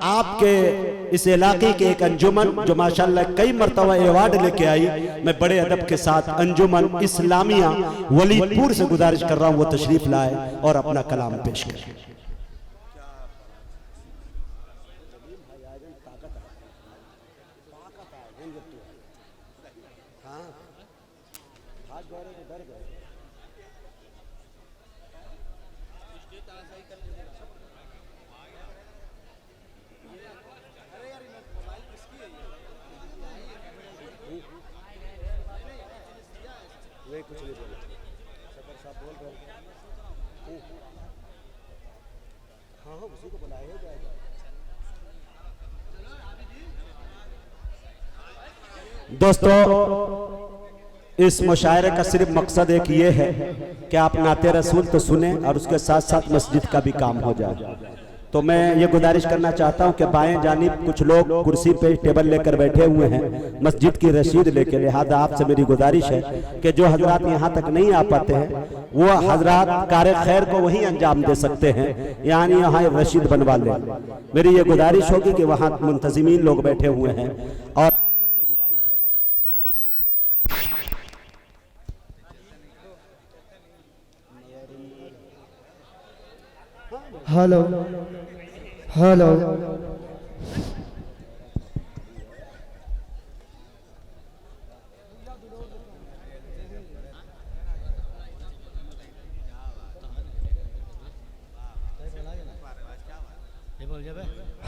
आपके इस इलाके के एक अंजुमन जो माशाल्लाह कई मरतबा अवार्ड लेके आई, मैं बड़े अदब के साथ अंजुमन इस्लामिया वलीदपुर से गुजारिश कर रहा हूँ वो तशरीफ लाए और अपना कलाम पेश करें। कुछ नहीं बोले, सफर साहब बोल रहे हैं। हाँ हाँ उसी को बुलाया जाएगा। दोस्तों, इस मुशायरे का सिर्फ मकसद एक ये है कि आप नाते रसूल तो सुने और उसके साथ साथ मस्जिद का भी काम हो जाए। तो मैं ये गुजारिश करना चाहता हूं कि बाएं जानिब कुछ लोग कुर्सी पे टेबल लेकर बैठे हुए हैं मस्जिद की रसीद लेकर, लिहाजा आपसे मेरी गुजारिश है कि जो हजरात यहाँ तक नहीं आ पाते हैं वो हजरात कार खैर को वहीं अंजाम दे सकते हैं, यानी यहाँ रसीद बनवा लें। मेरी ये गुजारिश होगी कि वहाँ मुंतजिमीन लोग बैठे हुए हैं और hello hello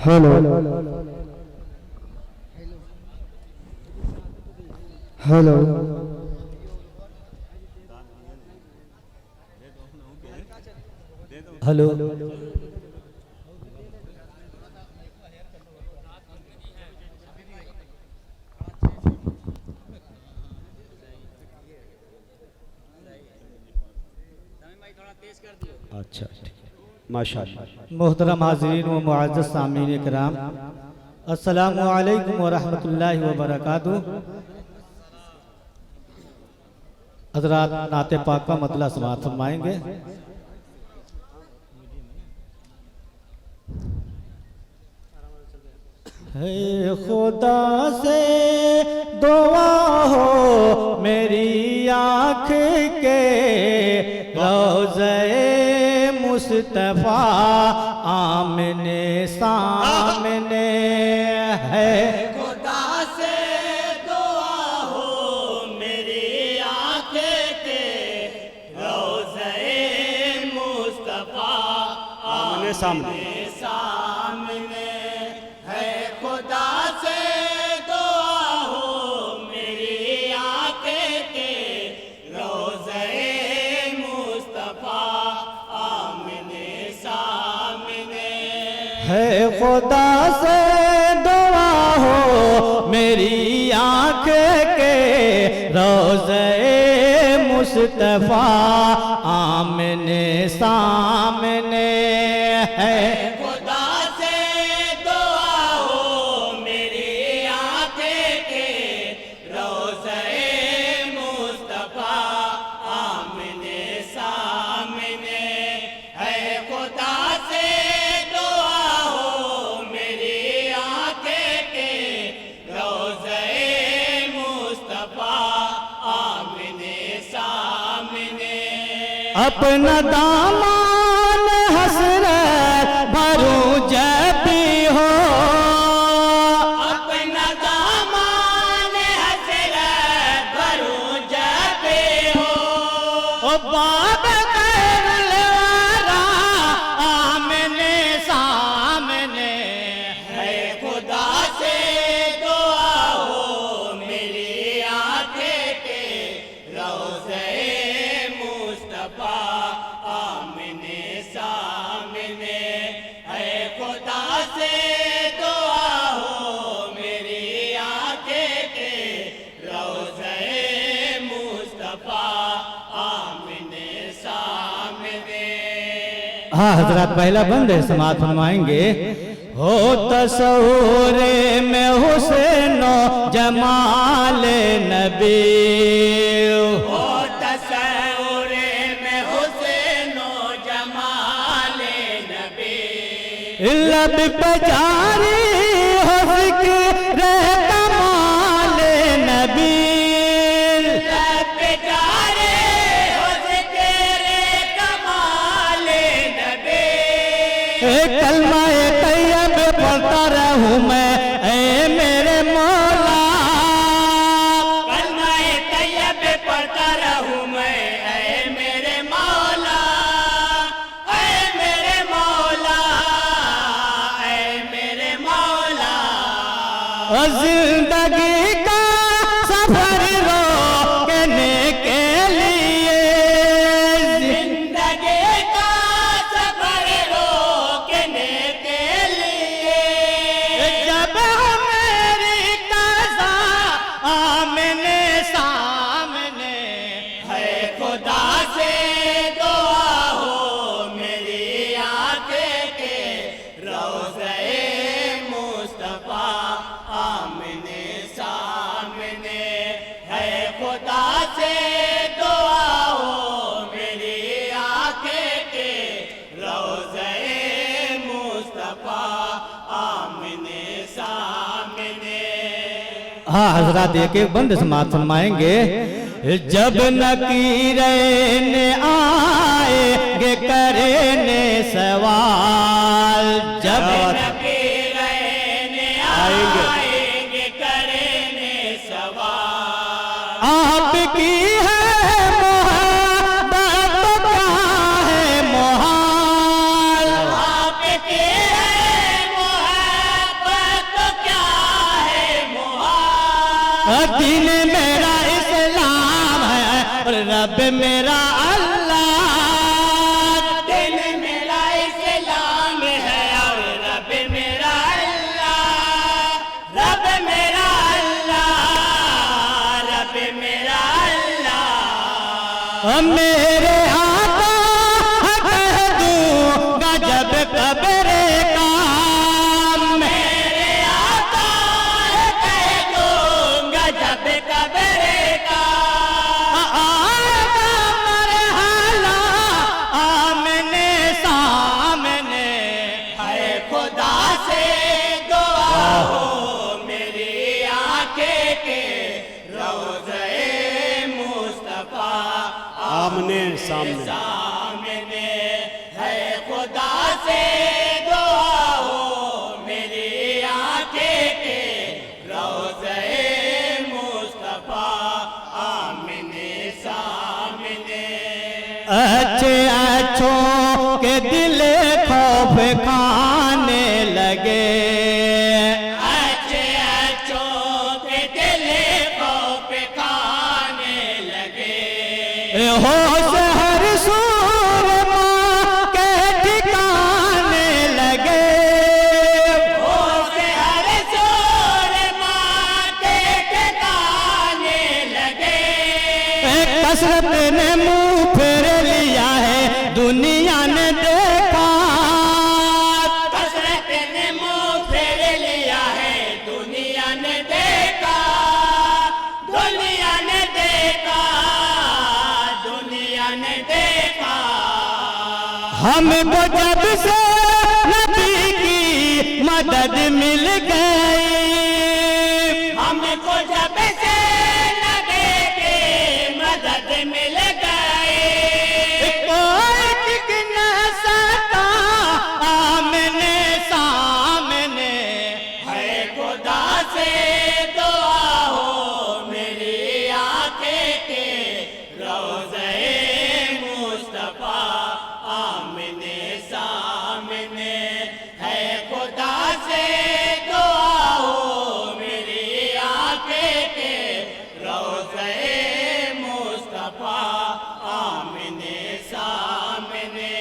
hello hello hello अच्छा माशाअल्लाह। मोहतरम हाज़रीन व मुअज़्ज़ज़ सामीन इकराम, अस्सलामु अलैकुम व रहमतुल्लाहि व बरकातुहू। हज़रात नाते पाक का मतला समाअत फरमाएंगे। है खुदा से दुआ हो मेरी आँख के रोज़े मुस्तफ़ा आमने सामने है। खुदा से दुआ हो मेरी आँख के रोज़े मुस्तफ़ा आमने सामने सामने है। खुदा से दुआ हो मेरी आँख के रोज़े मुस्तफ़ा आमने सामने है। खुदा से दुआ हो मेरी आँख के रोज़े मुस्तफ़ा आमने सामने है। खुदा से दुआ हो मेरी आँख के रोज़े मुस्तफ़ा आमने सामने है। खुदा से दुआ हो मेरी आँख के रोज़े मुस्तफ़ा आमने सामने। अपना दामान हसरत भरूं जब भी हो, अपना दामान हसरत भरूं जब भी हो। ओ बाब कैरलवारा आमने सामने है। खुदा से दुआ हो मेरी आँख के रोज़े मुस्तफ़ा आमने सामने है। खुदा से दुआ हो मेरी आँख के रोज़े मुस्तफ़ा आमने सामने। हाँ हजरत पहला बंद है समाअत फरमाएंगे। हो तस्वूर में हुसैनो जमाल नबी, ओ तस्वूर में हुस्नो जमाल नबी। लब पे जारी हो जिक्र कमाल नबी, लब पे जारी हो जिक्र कमाल नबी। कलमा तैयब पढ़ता रहूं मैं ऐ मेरे मौला, कलमा तैयब पढ़ता रहूं मैं ऐ मेरे मौला, ऐ मेरे मौला, ऐ मेरे मौला। जिंदगी का सफर रोकने के लिए, जिंदगी का सफर रोकने के लिए, जब मेरी कज़ा आमने सामने, है खुदा से दुआ हो मेरी आंखें के रोज़े मुस्तफा आमने सामने, है खुदा से दुआ हो मेरी आंखें के रोज़े मुस्तफा आमने सामने। हाँ हजरात एक एक बंद समात फरमाएंगे। जब नकीरें आएंगे करने सवाल, जब नकीरें आएंगे करने सवाल, आपकी है मोहब्बत तो क्या है मोहाल, आपकी है मोहब्बत तो क्या है मुहाल। दीन मेरा इस्लाम है और रब मेरा अल्लाह, दिन मेरा इस्लाम है और रब मेरा अल्लाह, रब मेरा अल्लाह, रब मेरा अल्लाह। मेरे आका कह दूंगा जब कब्रे का, मेरे आका है कह दूंगा जब कब्रे का, आएगा मरहला आमने सामने, है खुदा से दुआ हो मेरी आंखें के रोज़े मुस्तफा आमने सामने। सामने, है खुदा से दुआ हो मेरी आंखें के रोज़े मुस्तफा आमने सामने। अच्छे अच्छों के दिल खौफ खाने लगे, अच्छे अच्छों के दिल को पिकाने लगे, होश हर सूरमा के ठिकाने लगे, होश हर सूर माँ के ठिकाने लगे। कसरत ने मुंह फेर लिया है दुनिया ने देखा, कसरत ने मुंह फेर लिया है दुनिया ने देखा, दुनिया ने देखा, दुनिया ने देखा। हमको जब से नबी की मदद मिल गई, हमको जब से नबी की मदद मिल गई, कोई टिक न सका आमने सामने, है खुदा से दुआ हो मेरी आंखें के रोज़े मुस्तफा आमने सामने, है खुदा से दुआ हो मेरी आंखें के रोज़े मुस्तफा आमने सामने।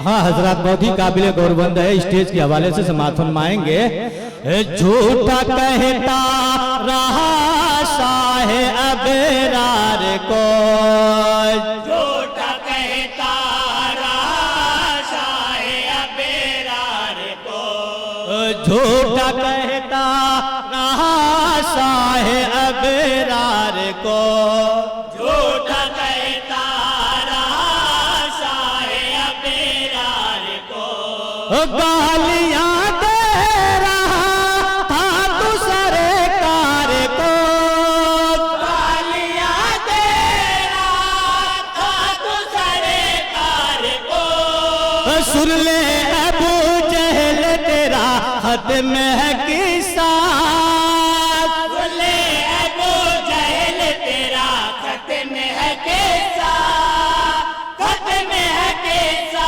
हाँ हजरत बहुत ही काबिल गौरवंद है, स्टेज के हवाले से समात फरमाएंगे। झूठा कहता रहा शाह अबरार को, झूठा कहता रहा शाह अबरार को, झूठा कहता रहा शाह अबरार को, झूठा कहता रहा शाह अबरार को, गालियां खत में है किस्सा बोले अबू जहल तेरा खत में है कैसा, खत में है कैसा,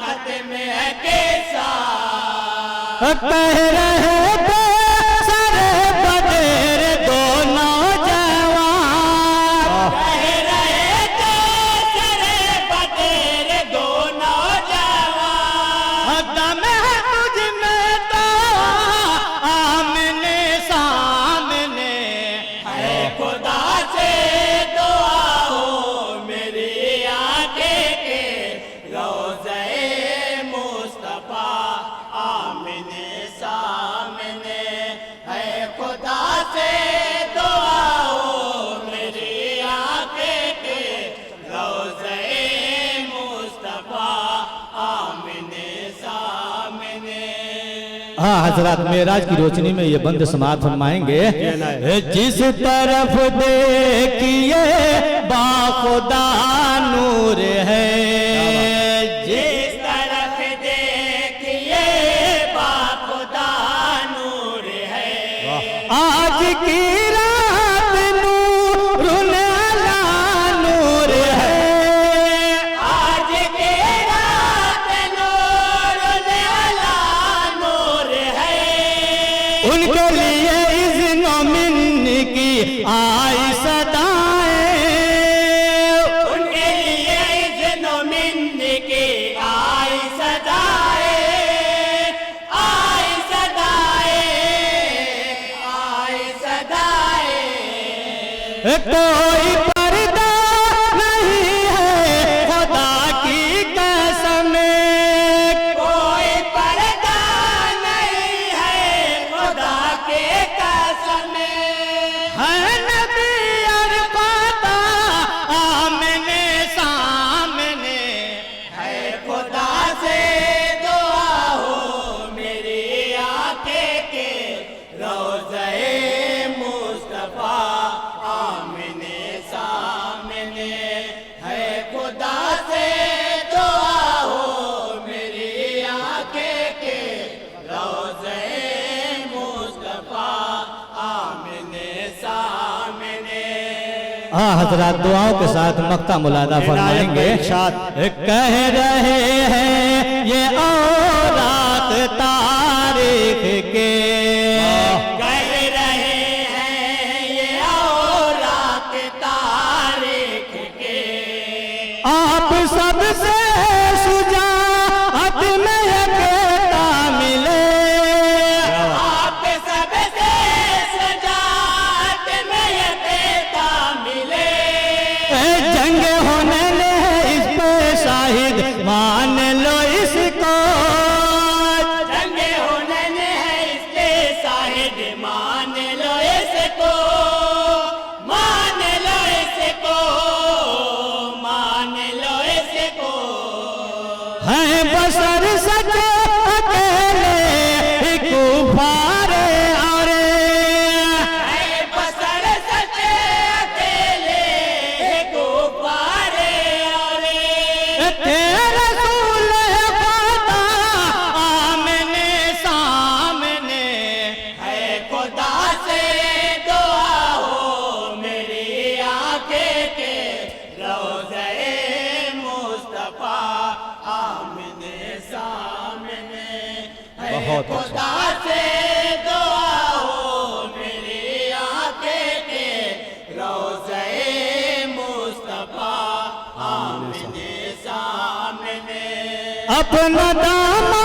खत में है कैसा। कह रहे थे सरे बदेर दोनों जवान, कह रहे थे सरे बदेर दोनों जवान। दम है तुझ में तो आमने सामने, है खुदा से दुआ हो मेरी आंखें के रोज़े मुस्तफा आमने सामने। है खुदा से दुआ हो मेरी आंखें के रोज़े मुस्तफा आमने सामने। हाँ हजरत मेराज की रोशनी में ये बंद समाप्त फरमाएंगे। जिस तरफ देखिए बाखुदा नूर है, जिस तरफ देखिए बाखुदा नूर है। आज की रात नूरुल अला नूर है, आज की रात नूरुल अला नूर है। उनके लिए इज़्नो मिन्न की आई सदाएं, उनके लिए इज़्नो मिन्न की आई सदाए, आई सदाए, आई सदाए। कोई पर्दा नहीं है खुदा की कसम, कोई पर्दा नहीं है खुदा के कसम। है नबी और खुदा आमने सामने, है खुदा से दुआ हो मेरी आंखें के रोज़े मुस्तफा आमने सामने। है खुदा से दुआ हो मेरी आंखें के रोज़े मुस्तफा आमने सामने। हाँ हजरत दुआओं के साथ मक्ता मुलादा फरमाएंगे। कह रहे हैं ये औरात तारीख के, कह रहे हैं ये औरात तारीख के। आप सबसे शुजाअत में एकता मिले, आप सबसे सजात में ये देता मिले। जंग होने ले इस पे शाहिद मान लो इसको, जंग होने है इसके शाहिद मान लो इसको, मान लो इसको, मान लो इसको। है बशर सचे अकेले ही कुफारे और है बसर सचे अकेले गुब्बारे और तेरे रसूल खुदा आमने सामने, है खुदा से दुआ हो मेरी आंखें के रोज़े मुस्तफा आमने सामने। है बहुत अच्छा। खुदा से दुआ हो मेरी आंखें के रोज़े मुस्तफा आमने सामने। अपना दामा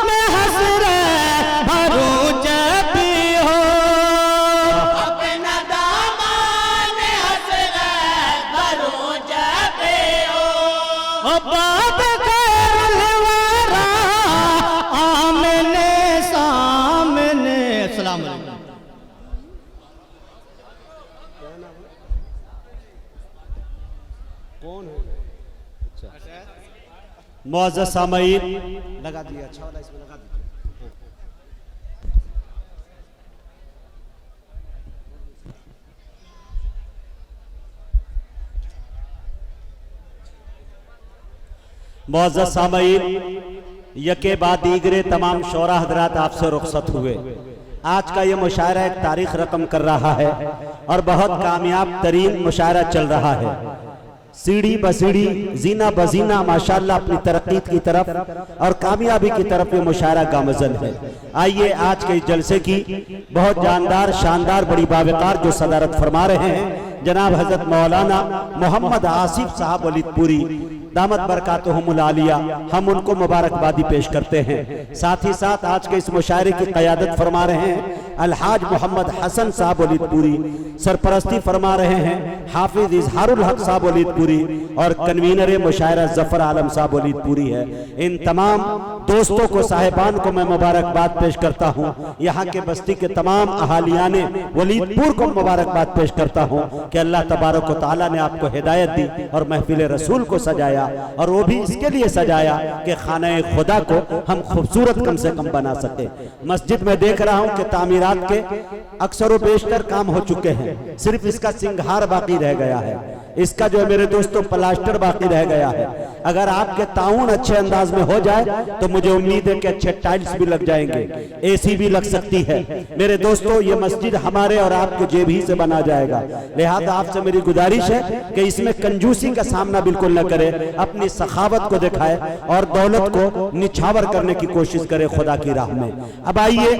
में हसरत भरूं जब भी हो, अपना दामन हसरत भरूं जब हो। बात कर वारा आमने सामने। अस्सलाम वालेकुम। कौन है? अच्छा मुअज़्ज़ज़ सामईन लगा दिया। अच्छा वाला इसमें लगा दीजिए। मुअज़्ज़ज़ सामईन यके बाद दीगरे तमाम शोरा हजरात आपसे रुखसत हुए। आज का ये मुशायरा एक तारीख रकम कर रहा है और बहुत कामयाब तरीन मुशायरा चल रहा है। सीढ़ी बसीढ़ी, जीना बजीना माशाल्लाह अपनी तरक्की की तरफ और कामयाबी की तरफ ये मुशायरा गामजन है। आइए आज के जलसे की बहुत जानदार शानदार बड़ी बावकार जो सदारत फरमा रहे हैं जनाब हजरत मौलाना मोहम्मद आसिफ साहब वलीदपुरी दामत बरकातुहुमुल आलिया, हम उनको मुबारकबादी पेश करते हैं। साथ ही साथ आज के इस मुशायरे की क़यादत फरमा रहे हैं अलहाज मोहम्मद हसन साहब वलीदपुरी, सरपरस्ती फरमा रहे हैं हाफिज इजहारुल हक साहब वलीदपुरी और कन्वीनर मुशायरा जफर आलम साहब वलीदपुरी है। इन तमाम दोस्तों को साहिबान को मैं मुबारकबाद पेश करता हूँ। यहाँ के बस्ती के तमाम अहालियाने वलीदपुर को मुबारकबाद पेश करता हूँ कि अल्लाह तबारक व तआला ने आपको हिदायत दी और महफिल रसूल को सजाया और वो भी इसके लिए सजाया कि खाना खुदा को हम खूबसूरत कम से कम बना सके। मस्जिद में देख रहा हूँ कि तामीरात के अक्सर व बेशतर काम हो चुके हैं, सिर्फ इसका सिंगार बाकी रह गया है, इसका जो है मेरे दोस्तों प्लास्टर बाकी रह गया है। अगर आपके ताउन अच्छे अंदाज में हो जाए तो मुझे उम्मीद है कि अच्छे टाइल्स भी लग जाएंगे, एसी भी लग सकती है। मेरे दोस्तों ये मस्जिद हमारे और आपके जेब ही से बना जाएगा, लिहाजा आपसे मेरी गुजारिश है कि इसमें कंजूसी का सामना बिल्कुल न करे, अपनी सखावत को दिखाए और दौलत को निछावर करने की कोशिश करे खुदा की राह में। अब आइए